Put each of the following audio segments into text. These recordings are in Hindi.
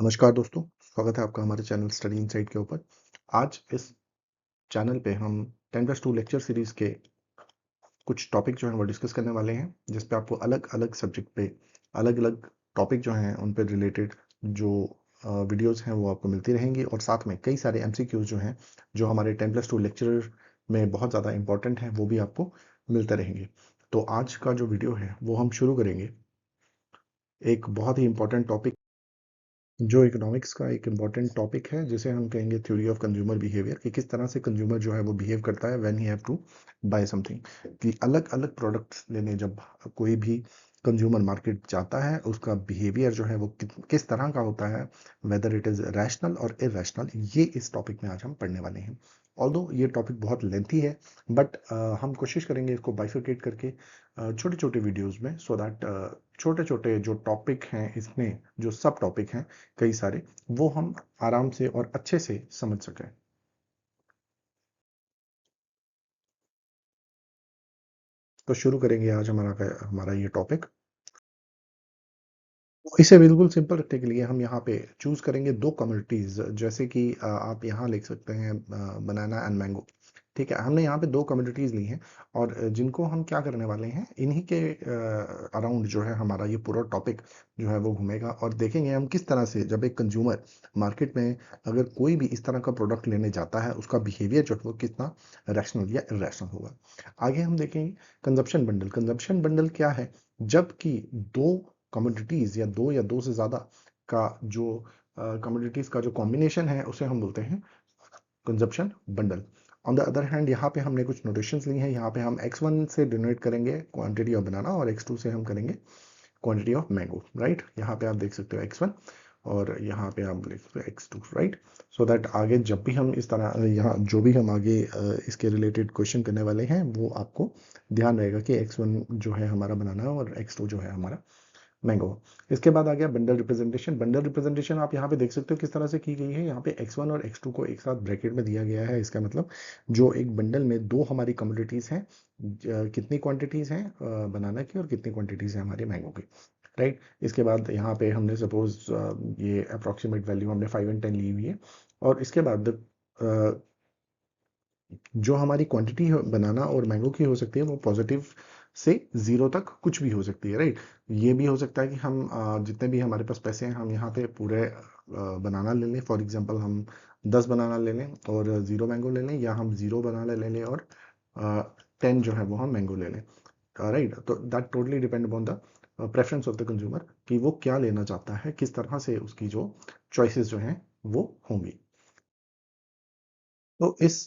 नमस्कार दोस्तों, स्वागत है आपका हमारे चैनल स्टडी इनसाइट के ऊपर। आज इस चैनल पे हम 10+2 लेक्चर सीरीज के कुछ टॉपिक जो हैं वो डिस्कस करने वाले हैं, जिस पे आपको अलग-अलग सब्जेक्ट पे अलग-अलग टॉपिक जो हैं उन पे रिलेटेड जो वीडियोस हैं वो आपको मिलती रहेंगी और साथ में कई सारे एमसीक्यूज जो हैं जो हमारे 10+2 लेक्चर में बहुत ज़्यादा इंपॉर्टेंट हैं वो भी आपको मिलते रहेंगे। तो आज का जो वीडियो है वो हम शुरू करेंगे एक बहुत ही इंपॉर्टेंट टॉपिक जो इकोनॉमिक्स का एक इम्पॉर्टेंट टॉपिक है जिसे हम कहेंगे थ्योरी ऑफ कंज्यूमर बिहेवियर कि किस तरह से कंज्यूमर जो है वो बिहेव करता है when he have to buy something. कि अलग अलग प्रोडक्ट्स लेने जब कोई भी कंज्यूमर मार्केट जाता है उसका बिहेवियर जो है वो किस तरह का होता है, वेदर इट इज रैशनल और इरेशनल, ये इस टॉपिक में आज हम पढ़ने वाले हैं। ऑल्दो ये टॉपिक बहुत लेंथी है बट हम कोशिश करेंगे इसको बाइफरकेट करके छोटे छोटे वीडियोस में सो दैट छोटे छोटे जो टॉपिक हैं इसमें जो सब टॉपिक हैं कई सारे वो हम आराम से और अच्छे से समझ सकें। तो शुरू करेंगे आज हमारा ये टॉपिक। इसे बिल्कुल सिंपल रखने के लिए हम यहाँ पे चूज करेंगे दो कम्युनिटीज, जैसे कि आप यहाँ लिख सकते हैं बनाना एंड मैंगो। ठीक है, हमने यहाँ पे दो कम्युनिटीज ली हैं और जिनको हम क्या करने वाले हैं, इन्हीं के अराउंड जो है हमारा ये पूरा टॉपिक जो है वो घूमेगा और देखेंगे हम किस तरह से जब एक कंज्यूमर मार्केट में अगर कोई भी इस तरह का प्रोडक्ट लेने जाता है उसका बिहेवियर जो है वो कितना रैशनल या इरेशनल होगा। आगे हम देखेंगे कंजप्शन बंडल। कंजप्शन बंडल क्या है, जबकि दो कमोडिटीज या दो से ज्यादा का जो कमोडिटीज का जो कॉम्बिनेशन है उसे हम बोलते हैं consumption bundle. On the other hand यहाँ पे हमने कुछ नोटेशंस ली हैं। यहाँ पे हम x1 से डिनोट करेंगे क्वांटिटी ऑफ बनाना और x2 से हम करेंगे क्वांटिटी ऑफ मैंगो। राइट, यहाँ पे आप देख सकते हो x1 और यहाँ पे आप देख सकते हो x2। राइट, सो दैट आगे जब भी हम इस तरह यहाँ जो भी हम आगे इसके रिलेटेड क्वेश्चन करने वाले हैं वो आपको ध्यान रहेगा कि x1 जो है हमारा बनाना और x2 जो है हमारा मैंगो। इसके बाद आ गया बंडल रिप्रेजेंटेशन। बंडल रिप्रेजेंटेशन आप यहाँ पे देख सकते हो किस तरह से की गई है। यहाँ पे x1 और x2 को एक साथ ब्रैकेट में दिया गया है। इसका मतलब जो एक बंडल में दो हमारी कमोडिटीज हैं, कितनी क्वांटिटीज हैं बनाना की और कितनी क्वांटिटीज हैं हमारे मैंगो की। राइट, इसके बाद यहाँ पे हमने सपोज ये अप्रोक्सीमेट वैल्यू हमने 5 एंड 10 ली हुई है और इसके बाद जो हमारी क्वांटिटी बनाना और मैंगो की हो सकती है वो पॉजिटिव से जीरो तक कुछ भी हो सकती है। राइट, ये भी हो सकता है कि हम जितने भी हमारे पास पैसे हैं हम यहाँ पे पूरे बनाना ले लें। फॉर एग्जांपल हम 10 बनाना ले लें और जीरो मैंगो ले लें, या हम जीरो बनाना ले लें और 10 जो है वो हम मैंगो ले लें। राइट, तो that totally depend upon the preference of the consumer कि वो क्या लेना चाहता है, किस तरह से उसकी जो चॉइसेस जो हैं वो होंगी। तो इस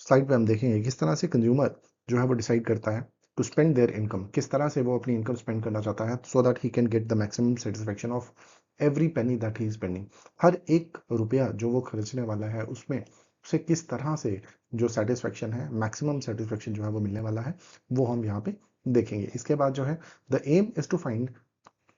स्लाइड पे हम देखेंगे किस तरह से कंज्यूमर जो है वो डिसाइड करता है टू स्पेंड देयर इनकम, किस तरह से वो अपनी इनकम स्पेंड करना चाहता है so that he can get the maximum satisfaction of every penny that he is spending. हर एक रुपया जो वो खर्चने वाला है उसमें उसे किस तरह से जो सेटिस्फेक्शन है, मैक्सिमम सेटिस्फेक्शन जो है वो मिलने वाला है, वो हम यहाँ पे देखेंगे। इसके बाद जो है the aim is to find.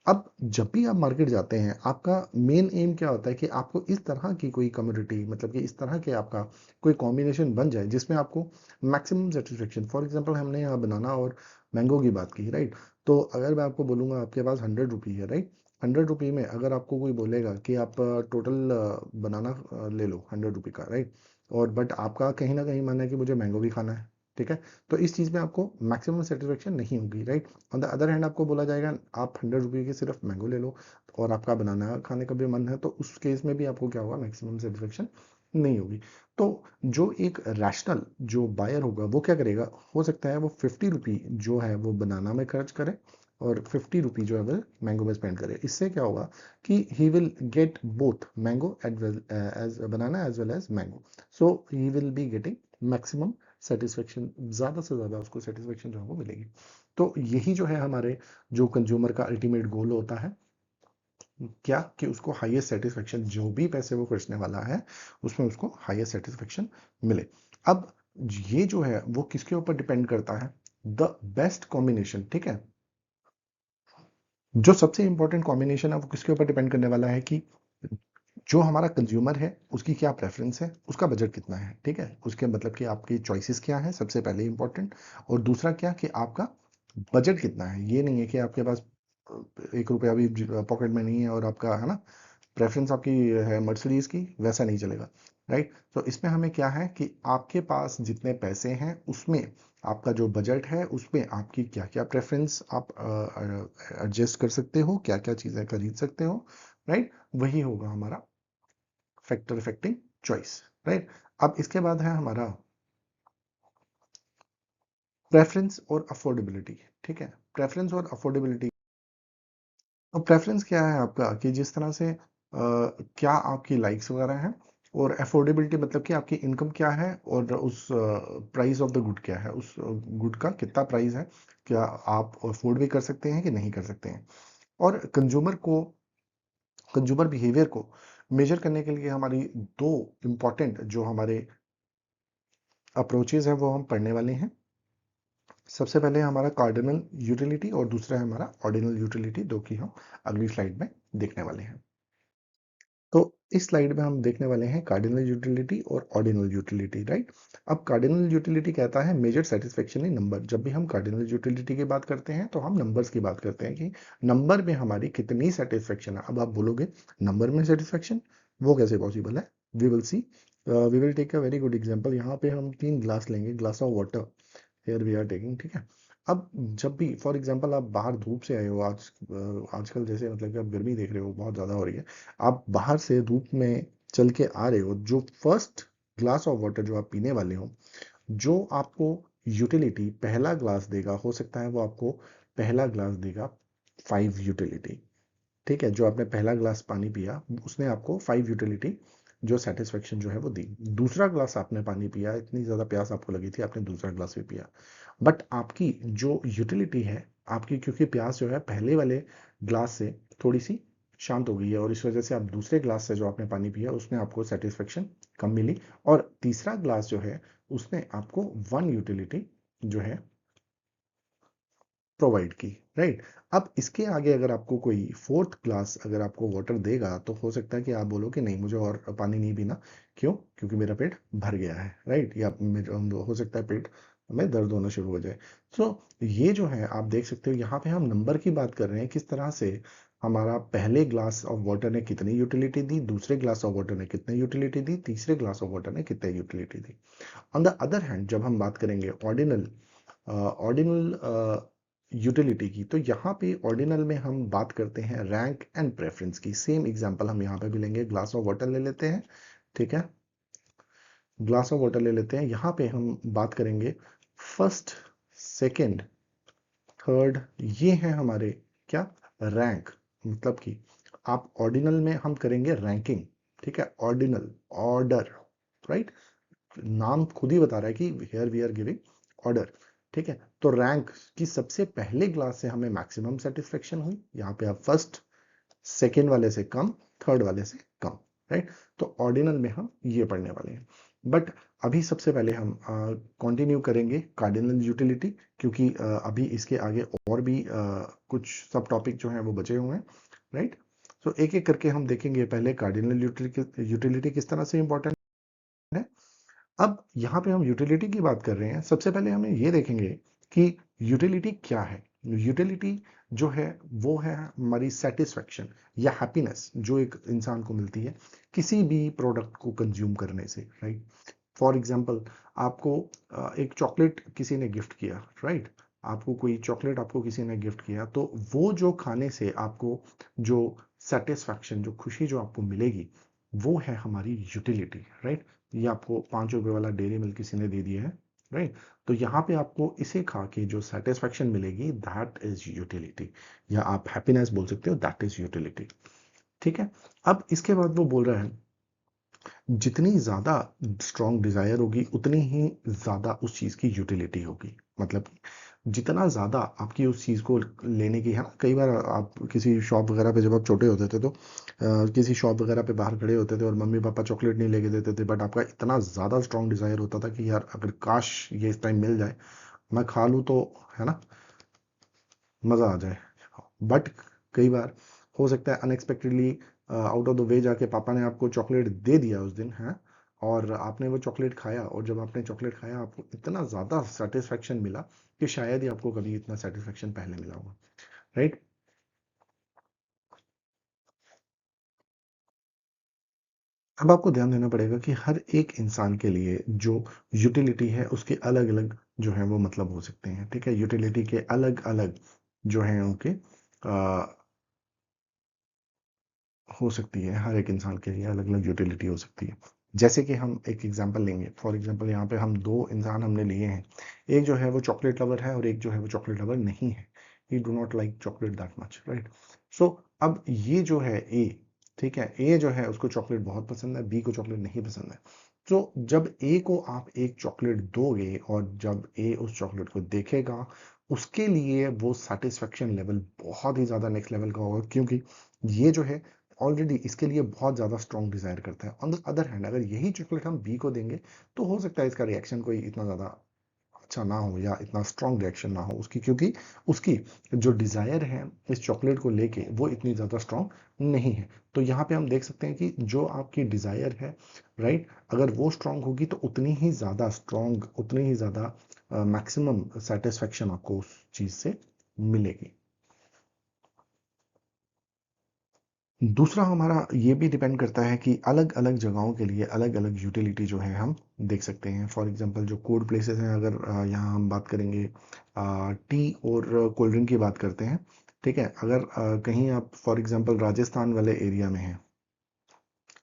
अब जब भी आप मार्केट जाते हैं आपका मेन एम क्या होता है कि आपको इस तरह की कोई कमोडिटी, मतलब कि इस तरह के आपका कोई कॉम्बिनेशन बन जाए जिसमें आपको मैक्सिमम सेटिस्फेक्शन। फॉर एग्जांपल हमने यहाँ बनाना और मैंगो की बात की। राइट, तो अगर मैं आपको बोलूँगा आपके पास 100 रुपी है। राइट, 100 रुपी में अगर आपको कोई बोलेगा कि आप टोटल बनाना ले लो 100 रुपी का। राइट, और बट आपका कहीं ना कहीं मन है कि मुझे मैंगो भी खाना है। ठीक है, तो इस चीज़ में आपको मैक्सिमम सेटिस्फेक्शन नहीं होगी। Right, on the other hand आपको बोला जाएगा आप 100 रुपये की सिर्फ मैंगो ले लो और आपका बनाना खाने का भी मन है, तो उस केस में भी आपको क्या होगा, मैक्सिमम सेटिस्फेक्शन नहीं होगी। तो जो एक रैशनल जो बायर होगा वो क्या करेगा, हो सकता है वो 50 रुपी जो है वो बनाना में खर्च करे और 50 रुपी जो है वो मैंगो में स्पेंड करे। इससे क्या होगा कि he will get both mango as banana as well as mango, so he will be getting maximum satisfaction, ज़्यादा से ज़्यादा उसको सेटिस्फेक्शन जो है वो मिलेगी। तो यही जो है हमारे जो कंज्यूमर का अल्टीमेट गोल होता है, क्या कि उसको हाईएस्ट सेटिस्फेक्शन, जो भी पैसे वो खर्चने वाला है उसमें उसको हाईएस्ट सेटिस्फेक्शन मिले। अब ये जो है वो किसके ऊपर डिपेंड करता है, द बेस्ट कॉम्बिनेशन। ठीक है, जो सबसे इंपॉर्टेंट कॉम्बिनेशन है वो किसके ऊपर डिपेंड करने वाला है कि जो हमारा कंज्यूमर है उसकी क्या प्रेफरेंस है, उसका बजट कितना है। ठीक है, उसके मतलब कि आपकी चॉइसेस क्या है, सबसे पहले इंपॉर्टेंट, और दूसरा क्या कि आपका बजट कितना है। ये नहीं है कि आपके पास 1 रुपया भी पॉकेट में नहीं है और आपका है ना प्रेफरेंस आपकी है मर्सिडीज की, वैसा नहीं चलेगा, राइट। तो इसमें हमें क्या है कि आपके पास जितने पैसे हैं उसमें आपका जो बजट है उसमें आपकी क्या क्या प्रेफरेंस आप एडजस्ट कर सकते हो, क्या क्या चीज़ें खरीद सकते हो, राइट। वही होगा हमारा फैक्टर अफेक्टिंग चॉइस, राइट। अब इसके बाद है हमारा प्रेफरेंस और अफोर्डेबिलिटी। ठीक है, प्रेफरेंस और अफोर्डेबिलिटी। अब प्रेफरेंस क्या है आपका कि जिस तरह से क्या आपकी लाइक्स वगैरह हैं, और अफोर्डेबिलिटी मतलब कि आपकी इनकम क्या है और उस प्राइस ऑफ द गुड क्या है, उस गुड का कितना प्राइस है, क्या आप अफोर्ड भी कर सकते हैं कि नहीं कर सकते हैं। और कंज्यूमर बिहेवियर को मेजर करने के लिए हमारी दो इम्पॉर्टेंट जो हमारे अप्रोचेज हैं वो हम पढ़ने वाले हैं। सबसे पहले हमारा कार्डिनल यूटिलिटी और दूसरा है हमारा ऑर्डिनल यूटिलिटी, जो कि हम अगली स्लाइड में देखने वाले हैं। तो इस स्लाइड में हम देखने वाले हैं कार्डिनल यूटिलिटी और ऑर्डिनल यूटिलिटी, राइट। अब कार्डिनल यूटिलिटी कहता है मेजर सेटिस्फेक्शन इन नंबर। जब भी हम कार्डिनल यूटिलिटी की बात करते हैं तो हम नंबर्स की बात करते हैं कि नंबर में हमारी कितनी सेटिस्फेक्शन है। अब आप बोलोगे नंबर में सेटिस्फेक्शन वो कैसे पॉसिबल है, we will see, we will take a very good example. यहाँ पे हम 3 ग्लास लेंगे, glass of water here we are taking, ठीक है। अब जब भी फॉर एग्जांपल आप बाहर धूप से आए हो, आजकल जैसे मतलब कि आप गर्मी देख रहे हो बहुत ज़्यादा हो रही है, आप बाहर से धूप में चल के आ रहे हो, जो फर्स्ट ग्लास ऑफ वाटर जो आप पीने वाले हो, जो आपको यूटिलिटी पहला ग्लास देगा, हो सकता है वो आपको पहला ग्लास देगा 5 यूटिलिटी। ठीक है, जो आपने पहला ग्लास पानी पिया उसने आपको 5 यूटिलिटी जो सेटिस्फेक्शन जो है वो दी। दूसरा ग्लास आपने पानी पिया, इतनी ज़्यादा प्यास आपको लगी थी, आपने दूसरा ग्लास भी पिया, बट आपकी जो यूटिलिटी है आपकी, क्योंकि प्यास जो है पहले वाले ग्लास से थोड़ी सी शांत हो गई है और इस वजह से आप दूसरे ग्लास से जो आपने पानी पिया उसमें आपको सेटिस्फेक्शन कम मिली, और तीसरा ग्लास जो है उसने आपको 1 यूटिलिटी जो है प्रोवाइड की, राइट। अब इसके आगे अगर आपको कोई फोर्थ क्लास अगर आपको वाटर देगा तो हो सकता है कि आप बोलो कि नहीं मुझे और पानी नहीं पीना, क्यों, क्योंकि मेरा पेट भर गया है, राइट। या हो सकता है पेट में दर्द होना शुरू हो जाए। तो ये जो है आप देख सकते हो यहाँ पे हम नंबर की बात कर रहे हैं, किस तरह से हमारा पहले ग्लास ऑफ वाटर ने कितनी यूटिलिटी दी, दूसरे ग्लास ऑफ वाटर ने कितनी यूटिलिटी दी, तीसरे ग्लास ऑफ वाटर ने कितनी utility the. On the other hand जब हम बात करेंगे ऑर्डिनल ऑर्डिनल यूटिलिटी की, तो यहाँ पे ऑर्डिनल में हम बात करते हैं रैंक एंड प्रेफरेंस की। सेम एग्जांपल हम यहाँ पे भी लेंगे, ग्लास ऑफ वाटर ले लेते हैं, ठीक है। ग्लास ऑफ वाटर ले लेते हैं, यहाँ पे हम बात करेंगे फर्स्ट, सेकंड, थर्ड, ये हैं हमारे क्या रैंक, मतलब कि आप ऑर्डिनल में हम करेंगे रैंकिंग, ठीक है। ऑर्डिनल ऑर्डर, राइट, नाम खुद ही बता रहा है कि here we are giving order, ठीक है। तो रैंक की सबसे पहले ग्लास से हमें मैक्सिमम सेटिस्फेक्शन हुई, यहाँ पे आप फर्स्ट सेकेंड वाले से कम, थर्ड वाले से कम, राइट। तो ऑर्डिनल में हम ये पढ़ने वाले हैं, बट अभी सबसे पहले हम कंटिन्यू करेंगे कार्डिनल यूटिलिटी, क्योंकि अभी इसके आगे और भी कुछ सब टॉपिक जो हैं वो बचे हुए हैं, राइट। तो एक एक करके हम देखेंगे, पहले कार्डिनल यूटिलिटी किस तरह से इंपॉर्टेंट है। अब यहाँ पे हम यूटिलिटी की बात कर रहे हैं, सबसे पहले हमें ये देखेंगे कि यूटिलिटी क्या है। यूटिलिटी जो है वो है हमारी सेटिस्फेक्शन या हैप्पीनेस जो एक इंसान को मिलती है किसी भी प्रोडक्ट को कंज्यूम करने से, राइट। फॉर एग्जांपल आपको एक चॉकलेट किसी ने गिफ्ट किया, राइट। आपको कोई चॉकलेट आपको किसी ने गिफ्ट किया, तो वो जो खाने से आपको जो सेटिस्फैक्शन, जो खुशी जो आपको मिलेगी, वो है हमारी यूटिलिटी, राइट। ये आपको 5 रुपए वाला डेयरी मिल्क किसी ने दे दिया है, राइट। तो यहाँ पे आपको इसे खा के जो सेटिस्फैक्शन मिलेगी दैट इज यूटिलिटी, या आप हैप्पीनेस बोल सकते हो, दैट इज यूटिलिटी, ठीक है। अब इसके बाद वो बोल रहा है जितनी ज़्यादा स्ट्रॉन्ग डिज़ायर होगी उतनी ही ज़्यादा उस चीज़ की यूटिलिटी होगी। मतलब जितना ज़्यादा आपकी उस चीज़ को लेने की है ना, कई बार आप किसी शॉप वगैरह पे जब आप छोटे होते थे तो किसी शॉप वगैरह पे बाहर खड़े होते थे और मम्मी पापा चॉकलेट नहीं लेके देते थे, बट आपका इतना ज़्यादा स्ट्रॉन्ग डिज़ायर होता था कि यार अगर काश ये इस टाइम मिल जाए, मैं खा लूँ तो, है ना, मज़ा आ जाए। बट कई बार हो सकता है unexpectedly out of the way जाके पापा ने आपको चॉकलेट दे दिया उस दिन, है, और आपने वो चॉकलेट खाया, और जब आपने चॉकलेट खाया आपको इतना ज़्यादा सेटिस्फेक्शन मिला कि शायद ही आपको कभी इतना सेटिस्फेक्शन पहले मिला होगा, राइट। अब आपको ध्यान देना पड़ेगा कि हर एक इंसान के लिए जो यूटिलिटी है उसके अलग अलग जो है वो मतलब हो सकते हैं। ठीक है, यूटिलिटी के अलग अलग जो है उनके हो सकती है, हर एक इंसान के लिए अलग अलग यूटिलिटी हो सकती है। जैसे कि हम एक एग्जांपल लेंगे, फॉर एग्जांपल यहाँ पे हम दो इंसान हमने लिए हैं, एक जो है वो चॉकलेट लवर है और एक जो है वो चॉकलेट लवर नहीं है, he do not like chocolate that much, right. So अब ये जो है ए, ठीक है, ए जो है उसको चॉकलेट बहुत पसंद है, बी को चॉकलेट नहीं पसंद है। तो जब ए को आप एक चॉकलेट दोगे और जब ए उस चॉकलेट को देखेगा, उसके लिए वो सेटिस्फेक्शन लेवल बहुत ही ज्यादा नेक्स्ट लेवल का होगा, क्योंकि ये जो है ऑलरेडी इसके लिए बहुत ज़्यादा स्ट्रॉन्ग डिज़ायर करता है। ऑन द अदर हैंड अगर यही चॉकलेट हम बी को देंगे तो हो सकता है इसका रिएक्शन कोई इतना ज़्यादा अच्छा ना हो या इतना स्ट्रॉन्ग रिएक्शन ना हो उसकी, क्योंकि उसकी जो डिज़ायर है इस चॉकलेट को लेके वो इतनी ज़्यादा स्ट्रॉन्ग नहीं है। तो यहाँ पे हम देख सकते हैं कि जो आपकी डिज़ायर है, राइट, अगर वो स्ट्रॉन्ग होगी तो उतनी ही ज़्यादा स्ट्रॉन्ग, उतनी ही ज़्यादा मैक्सिमम सेटिस्फेक्शन आपको उस चीज़ से मिलेगी। दूसरा हमारा ये भी डिपेंड करता है कि अलग अलग जगहों के लिए अलग अलग यूटिलिटी जो है हम देख सकते हैं। फॉर एग्जांपल जो कोल्ड प्लेसेस हैं, अगर यहाँ हम बात करेंगे टी और कोल्ड ड्रिंक की बात करते हैं, ठीक है, अगर कहीं आप फॉर एग्जांपल राजस्थान वाले एरिया में हैं,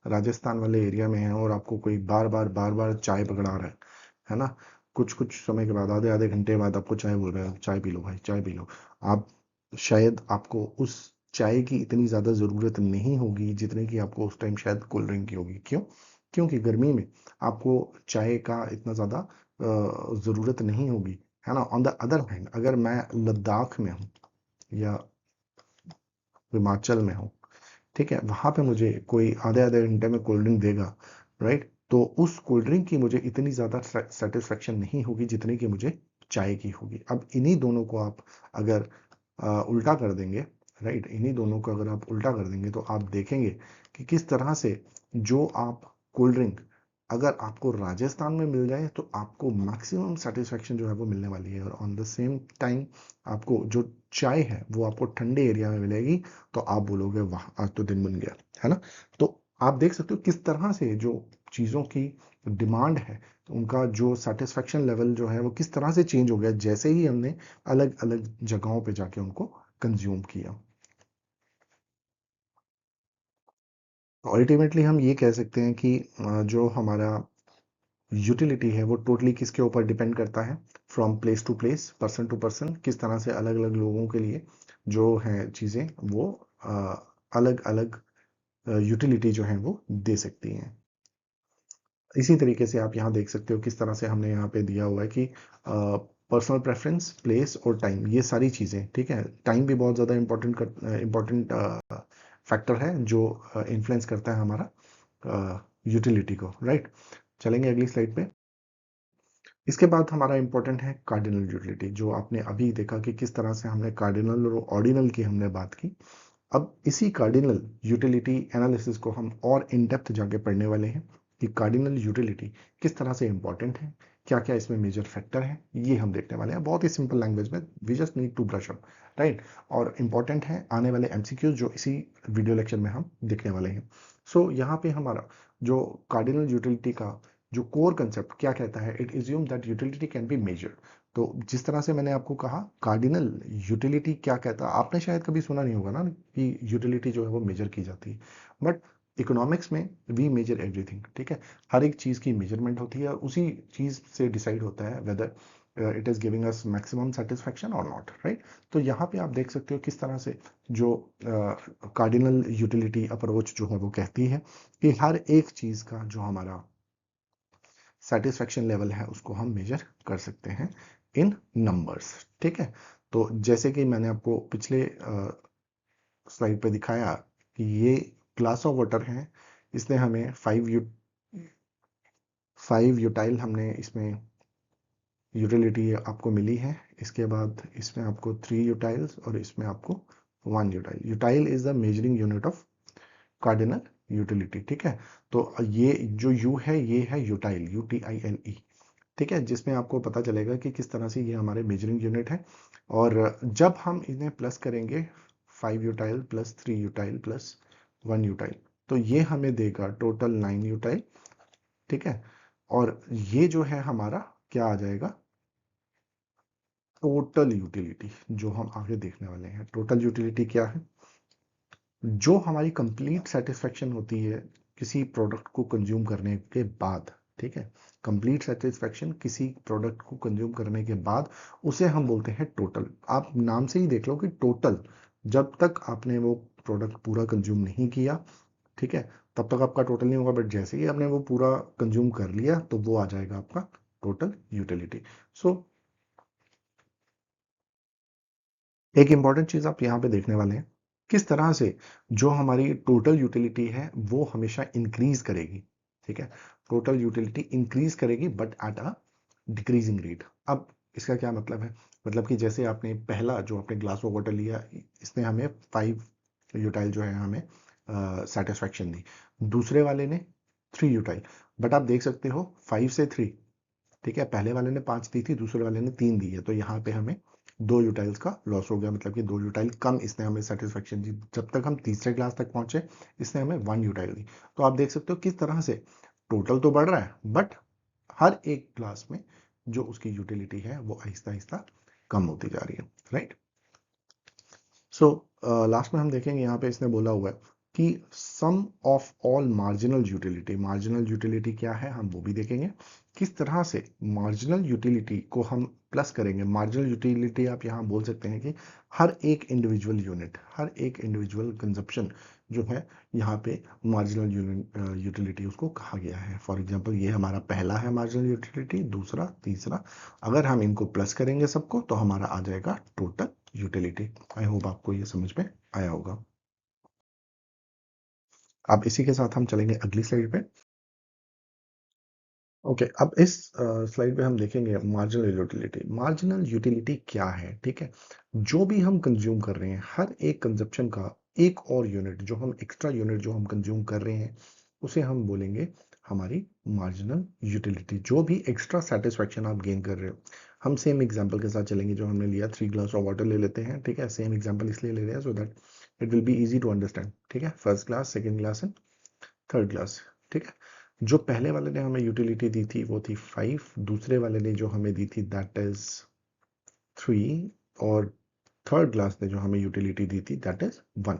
राजस्थान वाले एरिया में हैं और आपको कोई बार बार चाय पकड़ा रहा है ना, कुछ कुछ समय के बाद, आधे आधे घंटे बाद आपको चाय बोल रहा है, चाय पी लो भाई, चाय पी लो। आप शायद आपको उस चाय की इतनी ज़्यादा ज़रूरत नहीं होगी जितने की आपको उस टाइम शायद कोल्ड ड्रिंक की होगी। क्यों? क्योंकि गर्मी में आपको चाय का इतना ज़्यादा ज़रूरत नहीं होगी, है ना। ऑन द अदर हैंड अगर मैं लद्दाख में हूँ या हिमाचल में हूँ, ठीक है, वहां पे मुझे कोई आधे आधे घंटे में कोल्ड ड्रिंक देगा, राइट, तो उस कोल्ड ड्रिंक की मुझे इतनी ज़्यादा सेटिस्फेक्शन नहीं होगी जितनी कि मुझे चाय की होगी। अब इन्हीं दोनों को आप अगर उल्टा कर देंगे, राइट, इन्हीं दोनों को अगर आप उल्टा कर देंगे तो आप देखेंगे कि किस तरह से जो आप कोल्ड ड्रिंक अगर आपको राजस्थान में मिल जाए तो आपको मैक्सिमम सेटिस्फेक्शन जो है वो मिलने वाली है, और ऑन द सेम टाइम आपको जो चाय है वो आपको ठंडे एरिया में मिलेगी, तो आप बोलोगे वाह आज तो दिन बन गया, है ना। तो आप देख सकते हो किस तरह से जो चीज़ों की डिमांड है, उनका जो सेटिस्फेक्शन लेवल जो है वो किस तरह से चेंज हो गया जैसे ही हमने अलग अलग जगहों पे जाके उनको कंज्यूम किया। अल्टीमेटली हम ये कह सकते हैं कि जो हमारा यूटिलिटी है वो टोटली किसके ऊपर डिपेंड करता है, from place to place, person to person, किस तरह से अलग अलग लोगों के लिए जो है चीज़ें वो अलग अलग यूटिलिटी जो है वो दे सकती हैं। इसी तरीके से आप यहाँ देख सकते हो किस तरह से हमने यहाँ पे दिया हुआ है कि पर्सनल प्रेफरेंस, प्लेस और टाइम, ये सारी चीज़ें, ठीक है, टाइम भी बहुत ज़्यादा इम्पोर्टेंट फैक्टर है जो इन्फ्लुएंस करता है हमारा यूटिलिटी को, राइट। चलेंगे अगली स्लाइड पे। इसके बाद हमारा इंपॉर्टेंट है कार्डिनल यूटिलिटी, जो आपने अभी देखा कि किस तरह से हमने कार्डिनल और ऑर्डिनल की हमने बात की। अब इसी कार्डिनल यूटिलिटी एनालिसिस को हम और इन डेप्थ जाके पढ़ने वाले हैं कि कार्डिनल यूटिलिटी किस तरह से इंपॉर्टेंट है, क्या क्या इसमें मेजर फैक्टर है, ये हम देखने वाले हैं बहुत ही सिंपल लैंग्वेज में। We just need to brush up, right. और इंपॉर्टेंट है आने वाले एमसीक्यूज जो इसी वीडियो लेक्चर में हम देखने वाले हैं। सो यहाँ पे हमारा जो कार्डिनल यूटिलिटी का जो कोर कंसेप्ट क्या कहता है, it assume that utility can be measured. तो जिस तरह से मैंने आपको कहा कार्डिनल यूटिलिटी क्या कहता है, आपने शायद कभी सुना नहीं होगा ना कि यूटिलिटी जो है वो मेजर की जाती है, बट इकोनॉमिक्स में वी मेजर एवरीथिंग, ठीक है। हर एक चीज़ की मेजरमेंट होती है और उसी चीज़ से डिसाइड होता है whether it is giving us maximum satisfaction और नॉट, राइट। तो यहाँ पे आप देख सकते हो किस तरह से जो कार्डिनल यूटिलिटी अप्रोच जो है वो कहती है कि हर एक चीज़ का जो हमारा सेटिस्फेक्शन लेवल है उसको हम मेजर कर सकते हैं इन नंबर्स, ठीक है। तो जैसे कि मैंने आपको पिछले स्लाइड पे दिखाया कि ये ग्लास ऑफ वाटर है, इसने हमें 5 यूटाइल हमने इसमें यूटिलिटी आपको मिली है। इसके बाद इसमें आपको 3 यूटाइल्स और इसमें आपको 1 util. Util is the measuring unit of cardinal utility, ठीक है। तो ये जो यू है ये है यूटाइल, UTILE, ठीक है, जिसमें आपको पता चलेगा कि किस तरह से ये हमारे मेजरिंग यूनिट है। और जब हम इन्हें प्लस करेंगे 5 यूटाइल प्लस 3 यूटाइल प्लस 1 यूटाइल, तो ये हमें देगा टोटल 9 यूटाइल, ठीक है। और ये जो है हमारा क्या आ जाएगा, टोटल यूटिलिटी, जो हम आगे देखने वाले हैं। टोटल यूटिलिटी क्या है, जो हमारी कंप्लीट सेटिस्फेक्शन होती है किसी प्रोडक्ट को कंज्यूम करने के बाद, ठीक है। कंप्लीट सेटिस्फेक्शन किसी प्रोडक्ट को कंज्यूम करने के बाद उसे हम बोलते हैं टोटल। आप नाम से ही देख लो कि टोटल, जब तक आपने वो प्रोडक्ट पूरा कंज्यूम नहीं किया, ठीक है, तब तक आपका टोटल नहीं होगा। बट जैसे ही आपने वो पूरा कंज्यूम कर लिया तो वो आ जाएगा आपका टोटल यूटिलिटी। सो एक इंपॉर्टेंट चीज आप यहाँ पे देखने वाले हैं, किस तरह से जो हमारी टोटल यूटिलिटी है वो हमेशा इंक्रीज करेगी, ठीक है। टोटल यूटिलिटी इंक्रीज करेगी but at a decreasing rate. अब इसका क्या मतलब है, मतलब कि जैसे आपने पहला जो आपने ग्लास ऑफ वाटर लिया, इसने हमें 5 यूटाइल जो है हमें सेटिस्फेक्शन दी। दूसरे वाले ने 3 यूटाइल, बट आप देख सकते हो 5 से 3, ठीक है। पहले वाले ने 5 दी थी, दूसरे वाले ने 3 दी है, तो यहाँ पे हमें 2 यूटाइल्स का लॉस हो गया, मतलब कि 2 यूटाइल कम इसने हमें सेटिस्फेक्शन दी। जब तक हम तीसरे क्लास तक पहुंचे इसने हमें 1 यूटाइल दी। तो आप देख सकते हो किस तरह से टोटल तो बढ़ रहा है बट हर एक क्लास में जो उसकी यूटिलिटी है वो आहिस्ता आहिस्ता कम होती जा रही है, राइट। सो लास्ट में हम देखेंगे, यहाँ पे इसने बोला हुआ है कि sum of all marginal utility. Marginal utility क्या है हम वो भी देखेंगे, किस तरह से मार्जिनल यूटिलिटी को हम प्लस करेंगे। मार्जिनल यूटिलिटी आप यहाँ बोल सकते हैं कि हर एक इंडिविजुअल यूनिट, हर एक इंडिविजुअल कंजप्शन जो है, यहाँ पे मार्जिनल यूटिलिटी उसको कहा गया है। फॉर एग्जांपल ये हमारा पहला है मार्जिनल यूटिलिटी, दूसरा, तीसरा, अगर हम इनको प्लस करेंगे सबको तो हमारा आ जाएगा टोटल यूटिलिटी। आई होप आपको ये समझ में आया होगा। अब इसी के साथ हम चलेंगे अगली स्लाइड पे। ओके, अब इस स्लाइड पे हम देखेंगे मार्जिनल यूटिलिटी। मार्जिनल यूटिलिटी क्या है, ठीक है। जो भी हम कंज्यूम कर रहे हैं, हर एक कंजप्शन का एक और यूनिट, जो हम एक्स्ट्रा यूनिट जो हम कंज्यूम कर रहे हैं उसे हम बोलेंगे हमारी मार्जिनल यूटिलिटी। जो भी एक्स्ट्रा सेटिस्फेक्शन आप गेन कर रहे हो, हम सेम एग्जांपल के साथ चलेंगे जो हमने लिया, 3 ग्लास ऑफ वाटर ले लेते हैं, ठीक है। सेम एग्जांपल इसलिए ले रहे हैं so that it will be easy to understand, ठीक है। First class, second class and third class, ठीक है। जो पहले वाले ने हमें यूटिलिटी दी थी वो थी 5, दूसरे वाले ने जो हमें दी थी दैट इज 3, और थर्ड क्लास ने जो हमें यूटिलिटी दी थी दैट इज 1।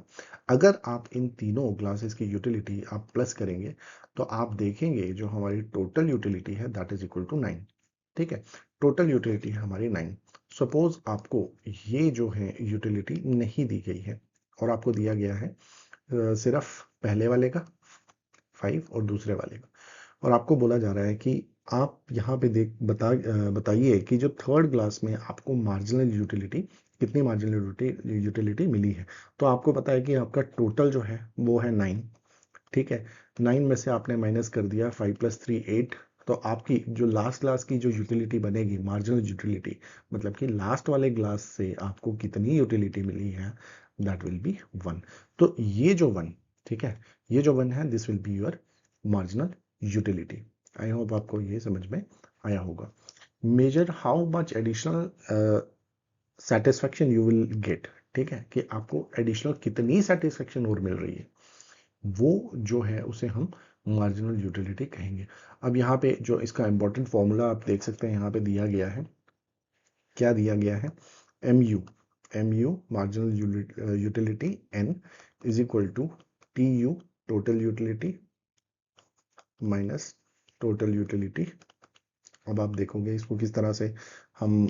अगर आप इन तीनों क्लासेस की यूटिलिटी आप प्लस करेंगे तो आप देखेंगे जो हमारी टोटल यूटिलिटी है दैट इज इक्वल टू 9, ठीक है। टोटल यूटिलिटी है हमारी 9। सपोज आपको ये जो है यूटिलिटी नहीं दी गई है और आपको दिया गया है सिर्फ पहले वाले का 5 और दूसरे वाले का, और आपको बोला जा रहा है कि आप यहाँ पे बताइए कि जो थर्ड क्लास में आपको मार्जिनल यूटिलिटी, कितनी मार्जिनल यूटिलिटी मिली है। तो आपको पता है कि आपका टोटल जो है वो है 9, ठीक है। 9 में से आपने माइनस कर दिया 5 + 3 8, तो आपकी जो लास्ट क्लास की जो यूटिलिटी बनेगी, मार्जिनल यूटिलिटी, मतलब कि लास्ट वाले क्लास से आपको कितनी यूटिलिटी मिली है दैट विल बी 1। तो ये जो 1, ठीक है, ये जो 1 है this will be your marginal utility. I hope आपको ये समझ में आया होगा। Major how much additional satisfaction you will get, ठीक है, कि आपको एडिशनल कितनी सेटिस्फेक्शन और मिल रही है, वो जो है उसे हम मार्जिनल यूटिलिटी कहेंगे। अब यहाँ पे जो इसका इंपॉर्टेंट फॉर्मूला आप देख सकते हैं, यहाँ पे दिया गया है, क्या दिया गया है, M U marginal utility n is equal to T U total utility minus total utility. अब आप देखोगे इसको किस तरह से हम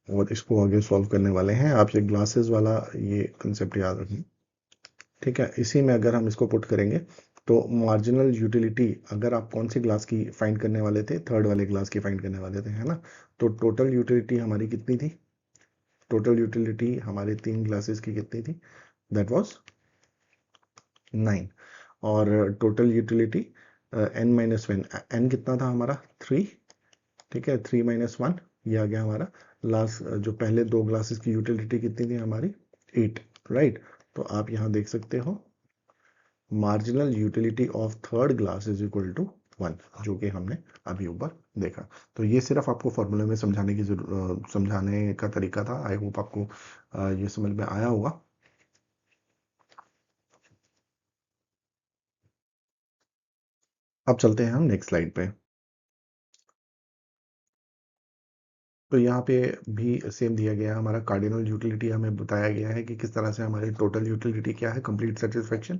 और इसको आगे सॉल्व करने वाले हैं। आप ये ग्लासेस वाला ये कंसेप्ट याद रखें, ठीक है। इसी में अगर हम इसको पुट करेंगे तो मार्जिनल यूटिलिटी, अगर आप कौन सी ग्लास की फाइंड करने वाले थे, थर्ड वाले ग्लास की फाइंड करने वाले थे, है ना। तो टोटल यूटिलिटी हमारी कितनी थी, टोटल यूटिलिटी हमारे 3 ग्लासेस की कितनी थी, दैट वाज 9। और टोटल यूटिलिटी n-1, n कितना था हमारा 3, ठीक है। 3 - 1 ये आ गया हमारा लास्ट, जो पहले 2 ग्लासेस की यूटिलिटी कितनी थी हमारी 8, राइट। तो आप यहाँ देख सकते हो marginal utility of third glass is equal to 1, जो कि हमने अभी ऊपर देखा। तो ये सिर्फ आपको फॉर्मूले में समझाने समझाने का तरीका था। आई होप आपको ये समझ में आया होगा। अब चलते हैं हम नेक्स्ट स्लाइड पे। तो यहाँ पे भी सेम दिया गया है हमारा कार्डिनल यूटिलिटी, हमें बताया गया है कि किस तरह से हमारी टोटल यूटिलिटी क्या है, कंप्लीट सेटिस्फेक्शन।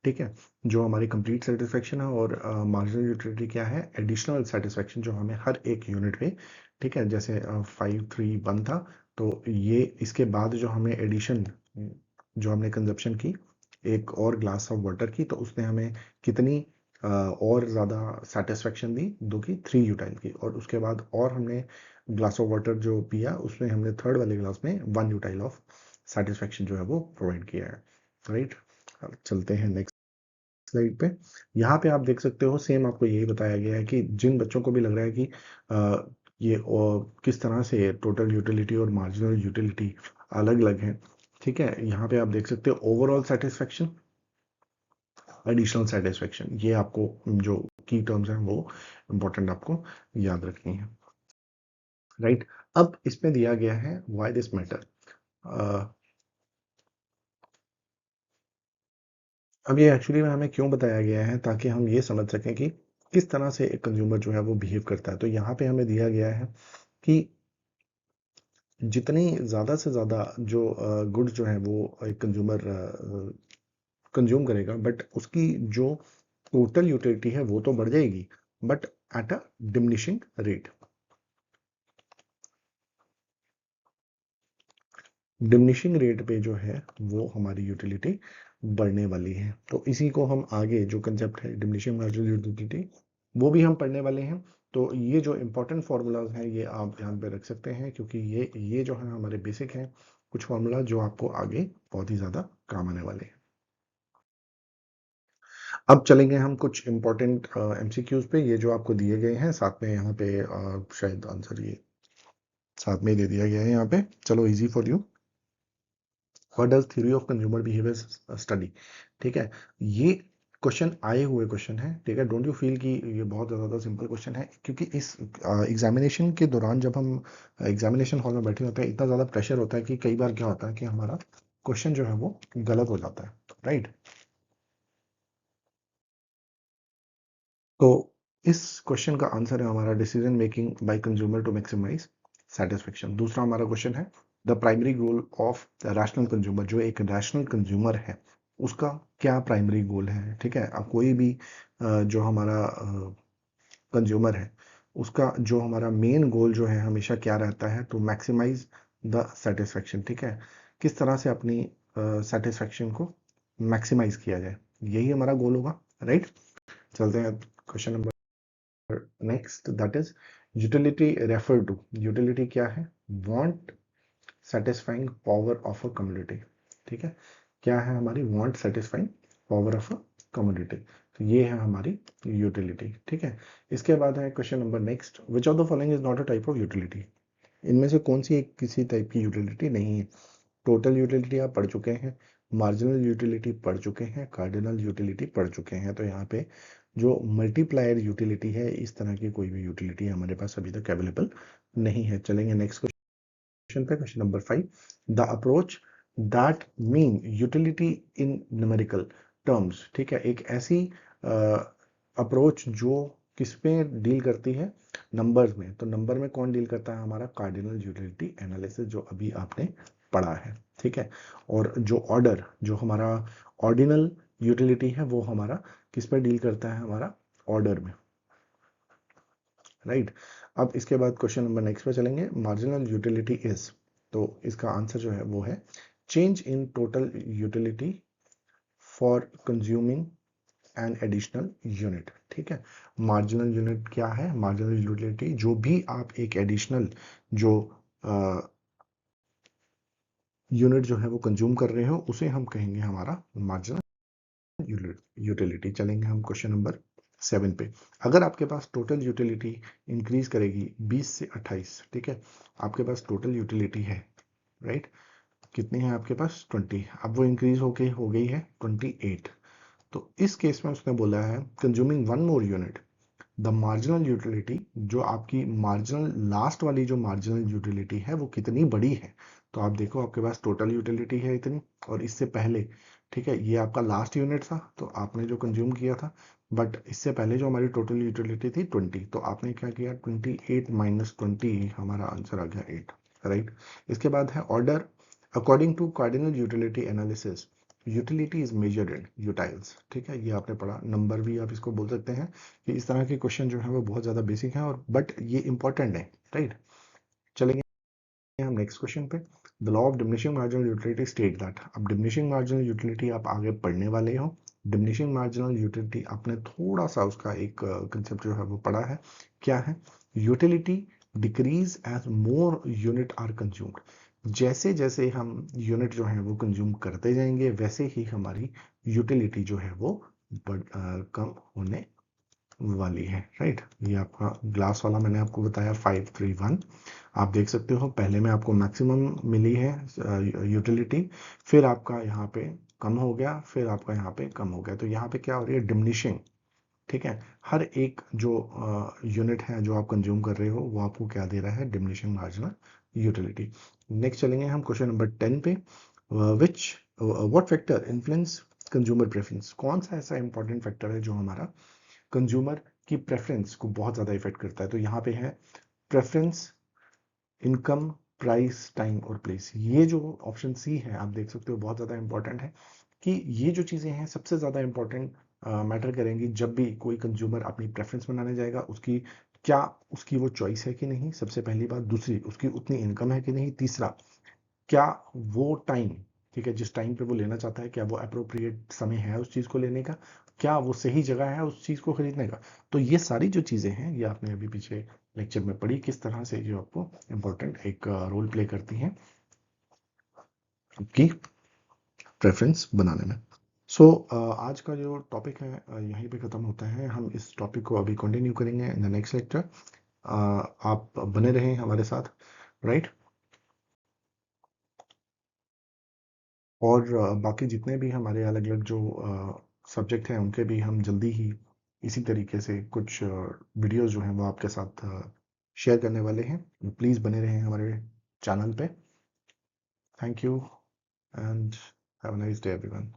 ठीक है, जो हमारी कंप्लीट सेटिस्फेक्शन है, और मार्जिनल यूटिलिटी क्या है, एडिशनल सेटिस्फेक्शन जो हमें हर एक यूनिट पे, ठीक है, जैसे 531 था, तो ये इसके बाद जो हमें एडिशन, जो हमने कंजप्शन की एक और ग्लास ऑफ वाटर की, तो उसने हमें कितनी और ज़्यादा सेटिस्फेक्शन दी, दो की 3 यूटाइल की, और उसके बाद और हमने ग्लास ऑफ वाटर जो पिया उसमें हमने थर्ड वाले ग्लास में 1 यूटाइल ऑफ सेटिस्फेक्शन जो है वो प्रोवाइड किया है। राइट, अब चलते हैं नेक्स्ट स्लाइड पे। यहाँ पे आप देख सकते हो सेम आपको यही बताया गया है कि जिन बच्चों को भी लग रहा है कि ये किस तरह से टोटल यूटिलिटी और मार्जिनल यूटिलिटी अलग अलग है, ठीक है, यहाँ पे आप देख सकते हो ओवरऑल सेटिस्फेक्शन, एडिशनल सेटिस्फेक्शन, ये आपको जो की टर्म्स हैं वो इंपॉर्टेंट आपको याद रखनी है। राइट, अब इसमें दिया गया है व्हाई दिस मैटर। अब ये एक्चुअली में हमें क्यों बताया गया है, ताकि हम ये समझ सकें कि किस तरह से एक कंज्यूमर जो है वो बिहेव करता है। तो यहाँ पे हमें दिया गया है कि जितनी ज़्यादा से ज़्यादा जो गुड्स जो है वो एक कंज्यूमर कंज्यूम करेगा, बट उसकी जो टोटल यूटिलिटी है वो तो बढ़ जाएगी, but at a diminishing rate. Diminishing rate पे जो है वो हमारी यूटिलिटी बढ़ने वाली है। तो इसी को हम आगे जो कंसेप्ट है डिमिनिशिंग मार्जिनल यूटिलिटी, वो भी हम पढ़ने वाले हैं। तो ये जो इंपॉर्टेंट फार्मूलाज हैं ये आप ध्यान पे रख सकते हैं, क्योंकि ये जो है हमारे बेसिक हैं, कुछ फार्मूला जो आपको आगे बहुत ही ज़्यादा काम आने वाले हैं। अब चलेंगे हम कुछ इंपॉर्टेंट एमसीक्यूज पे, ये जो आपको दिए गए हैं साथ में, यहाँ पे शायद आंसर ये साथ में ही दे दिया गया है यहाँ पे। चलो, easy for you. What does theory of consumer behaviour study, ठीक है, ये क्वेश्चन आए हुए क्वेश्चन है, ठीक है। डोंट यू फील कि ये बहुत ज़्यादा सिंपल क्वेश्चन है, क्योंकि इस एग्जामिनेशन के दौरान जब हम एग्जामिनेशन हॉल में बैठे होते हैं, इतना ज़्यादा प्रेशर होता है कि कई बार क्या होता है कि हमारा क्वेश्चन जो है वो गलत हो जाता है। राइट, तो इस क्वेश्चन का आंसर है हमारा decision making by consumer to maximise satisfaction. दूसरा हमारा क्वेश्चन है the primary goal of rational consumer, जो एक रैशनल कंज्यूमर है उसका क्या प्राइमरी गोल है, ठीक है। अब कोई भी जो हमारा कंज्यूमर है उसका जो हमारा मेन गोल जो है हमेशा क्या रहता है, टू मैक्सिमाइज द सेटिस्फेक्शन, ठीक है, किस तरह से अपनी सेटिस्फेक्शन को मैक्सिमाइज किया जाए, यही हमारा गोल होगा। राइट, चलते हैं question number next, that is utility refer to. Utility क्या है, want satisfying power of a community, ठीक है, क्या है हमारी want satisfying power of a community, तो ये है हमारी यूटिलिटी। ठीक है, इसके बाद है question number next, which of the following is not a type of utility, इनमें से कौन सी एक किसी टाइप की यूटिलिटी नहीं है। टोटल यूटिलिटी आप पढ़ चुके हैं, मार्जिनल यूटिलिटी पढ़ चुके हैं, कार्डिनल यूटिलिटी पढ़ चुके हैं, तो यहाँ पे जो मल्टीप्लायर यूटिलिटी है, इस तरह की कोई भी यूटिलिटी हमारे पास अभी तक अवेलेबल नहीं है। चलेंगे नेक्स्ट क्वेश्चन पे, question number 5, the approach that mean utility in numerical terms, ठीक है, एक ऐसी अप्रोच जो किस पे डील करती है, नंबर्स में। तो नंबर में कौन डील करता है, हमारा कार्डिनल यूटिलिटी एनालिसिस, जो अभी आपने पढ़ा है। ठीक है, और जो ऑर्डर, जो हमारा ऑर्डिनल यूटिलिटी है, वो हमारा किस पे डील करता है, हमारा ऑर्डर में। राइट, अब इसके बाद क्वेश्चन नंबर नेक्स्ट पे चलेंगे, मार्जिनल यूटिलिटी इज, तो इसका आंसर जो है वो है change in total utility for consuming an additional unit. ठीक है, मार्जिनल यूनिट क्या है, मार्जिनल यूटिलिटी जो भी आप एक एडिशनल जो यूनिट जो है वो कंज्यूम कर रहे हो, उसे हम कहेंगे हमारा मार्जिनल यूटिलिटी। चलेंगे हम क्वेश्चन नंबर 7 पे, अगर आपके पास टोटल यूटिलिटी इंक्रीज करेगी 20 से 28, ठीक है, आपके पास टोटल यूटिलिटी है, राइट, कितनी है आपके पास 20, अब वो इंक्रीज होके हो गई है 28। तो इस केस में उसने बोला है consuming one more unit, the marginal utility, जो आपकी मार्जिनल लास्ट वाली जो मार्जिनल यूटिलिटी है वो कितनी बड़ी है। तो आप देखो आपके पास टोटल यूटिलिटी है इतनी, और इससे पहले, ठीक है, ये आपका लास्ट यूनिट था, तो आपने जो कंज्यूम किया था बट इससे पहले जो हमारी टोटल यूटिलिटी थी 20, तो आपने क्या किया 28 माइनस 20, हमारा आंसर आ गया 8, राइट। इसके बाद है order according to cardinal utility analysis utility is measured in utils, ठीक है, ये आपने पढ़ा। नंबर भी आप इसको बोल सकते हैं कि इस तरह के क्वेश्चन जो है वो बहुत ज़्यादा बेसिक हैं और बट ये इंपॉर्टेंट है, राइट। चलेंगे हम नेक्स्ट क्वेश्चन पे। The law of diminishing marginal utility state that, अब डिमिनिशिंग मार्जिनल यूटिलिटी आप आगे पढ़ने वाले हो। डिमिनिशिंग मार्जिनल यूटिलिटी आपने थोड़ा सा उसका एक कंसेप्ट जो है वो पढ़ा है। क्या है? Utility decrease as more unit are consumed, जैसे जैसे हम यूनिट जो है वो कंज्यूम करते जाएंगे वैसे ही हमारी यूटिलिटी जो है वो कम होने वाली है, राइट। ये आपका ग्लास वाला मैंने आपको बताया 531, आप देख सकते हो पहले में आपको मैक्सिमम मिली है यूटिलिटी, फिर आपका यहाँ पे कम हो गया, फिर आपका यहाँ पे कम हो गया, तो यहाँ पे क्या हो रही है डिमिनिशिंग, ठीक है। हर एक जो यूनिट है जो आप कंज्यूम कर रहे हो वो आपको क्या दे रहा है? Diminishing marginal utility. नेक्स्ट चलेंगे हम क्वेश्चन नंबर 10 पे। विच what factor influence consumer preference, कौन सा ऐसा इंपॉर्टेंट फैक्टर है जो हमारा कंज्यूमर की प्रेफरेंस को बहुत ज़्यादा इफेक्ट करता है? तो यहाँ पे है प्रेफरेंस, इनकम, प्राइस, टाइम और प्लेस। ये जो ऑप्शन सी है आप देख सकते हो बहुत ज़्यादा इंपॉर्टेंट है कि ये जो चीज़ें हैं सबसे ज़्यादा इंपॉर्टेंट मैटर करेंगी जब भी कोई कंज्यूमर अपनी प्रेफरेंस बनाने जाएगा। उसकी क्या उसकी वो चॉइस है कि नहीं, सबसे पहली बात। दूसरी, उसकी उतनी इनकम है कि नहीं। तीसरा, क्या वो टाइम, ठीक है, जिस टाइम पे वो लेना चाहता है क्या वो अप्रोप्रिएट समय है उस चीज़ को लेने का, क्या वो सही जगह है उस चीज़ को खरीदने का। तो ये सारी जो चीज़ें हैं ये आपने अभी पीछे लेक्चर में पढ़ी किस तरह से जो आपको इम्पोर्टेंट एक रोल प्ले करती हैं आपकी प्रेफरेंस बनाने में। सो आज का जो टॉपिक है यहीं पे ख़त्म होता है। हम इस टॉपिक को अभी कंटिन्यू करेंगे इन द नेक्स्ट लेक्चर। आप बने रहें हमारे साथ, राइट। और बाकी जितने भी हमारे अलग अलग जो सब्जेक्ट हैं उनके भी हम जल्दी ही इसी तरीके से कुछ वीडियोस जो हैं वो आपके साथ शेयर करने वाले हैं। प्लीज़ बने रहें हमारे चैनल पे। Thank you and have a nice day everyone.